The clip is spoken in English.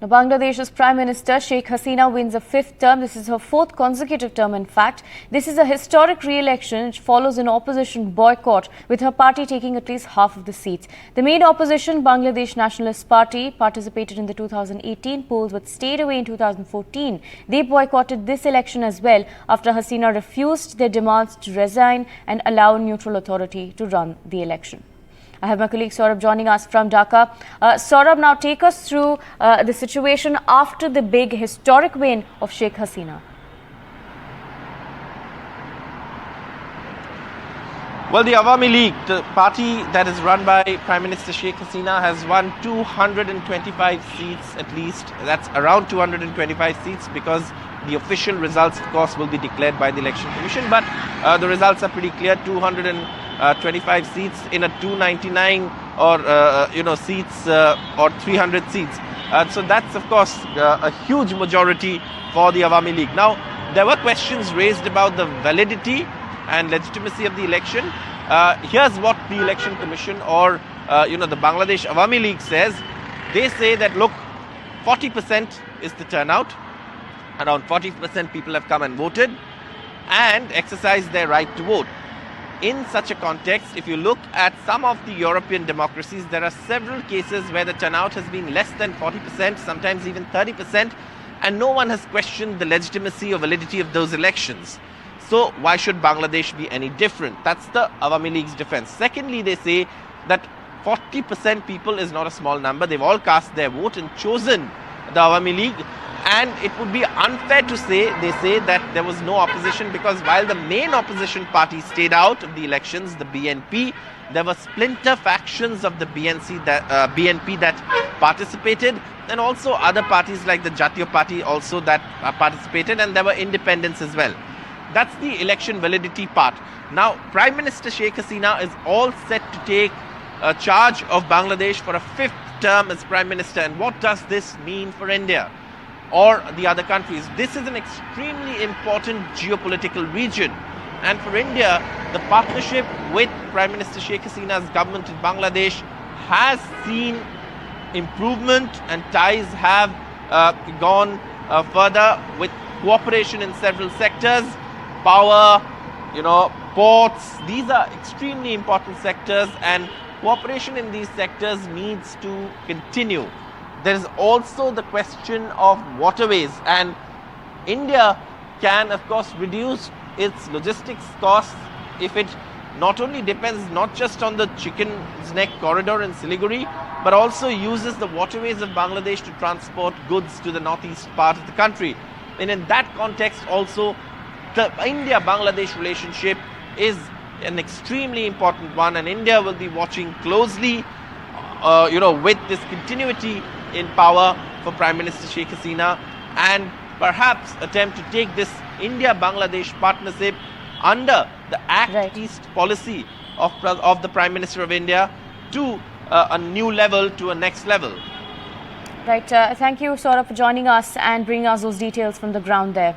Now, Bangladesh's Prime Minister Sheikh Hasina wins a fifth term. This is her fourth consecutive term, in fact. This is a historic re-election which follows an opposition boycott, with her party taking at least half of the seats. The main opposition, Bangladesh Nationalist Party, participated in the 2018 polls but stayed away in 2014. They boycotted this election as well after Hasina refused their demands to resign and allow a neutral authority to run the election. I have my colleague Saurabh joining us from Dhaka. Saurabh, now take us through the situation after the big historic win of Sheikh Hasina. Well, the Awami League, the party that is run by Prime Minister Sheikh Hasina, has won 225 seats at least. That's around 225 seats because the official results, of course, will be declared by the Election Commission. But the results are pretty clear: 225 seats in a 299 or seats or 300 seats. So that's, of course, a huge majority for the Awami League. Now, there were questions raised about the validity and legitimacy of the election. Here's what the Election Commission or the Bangladesh Awami League says. They say that, look, 40% is the turnout. Around 40% people have come and voted and exercised their right to vote. In such a context, if you look at some of the European democracies, there are several cases where the turnout has been less than 40%, sometimes even 30%, and no one has questioned the legitimacy or validity of those elections. So why should Bangladesh be any different? That's the Awami League's defense. Secondly, they say that 40% people is not a small number. They've all cast their vote and chosen the Awami League. And it would be unfair to say, they say, that there was no opposition, because while the main opposition party stayed out of the elections, the BNP, there were splinter factions of the BNP that participated, and also other parties like the Jatiyo Party also that participated, and there were independents as well. That's the election validity part. Now, Prime Minister Sheikh Hasina is all set to take charge of Bangladesh for a fifth term as Prime Minister. And what does this mean for India or the other countries? This is an extremely important geopolitical region. And for India, the partnership with Prime Minister Sheikh Hasina's government in Bangladesh has seen improvement, and ties have gone further with cooperation in several sectors. Power, ports, these are extremely important sectors, and cooperation in these sectors needs to continue. There is also the question of waterways, and India can, of course, reduce its logistics costs if it not only depends not just on the Chicken's Neck corridor in Siliguri, but also uses the waterways of Bangladesh to transport goods to the northeast part of the country. And in that context also, the India-Bangladesh relationship is an extremely important one, and India will be watching closely, with this continuity in power for Prime Minister Sheikh Hasina, and perhaps attempt to take this India-Bangladesh partnership under the Act East policy of the Prime Minister of India to a new level, to a next level. Right. Thank you, Saurabh, for joining us and bringing us those details from the ground there.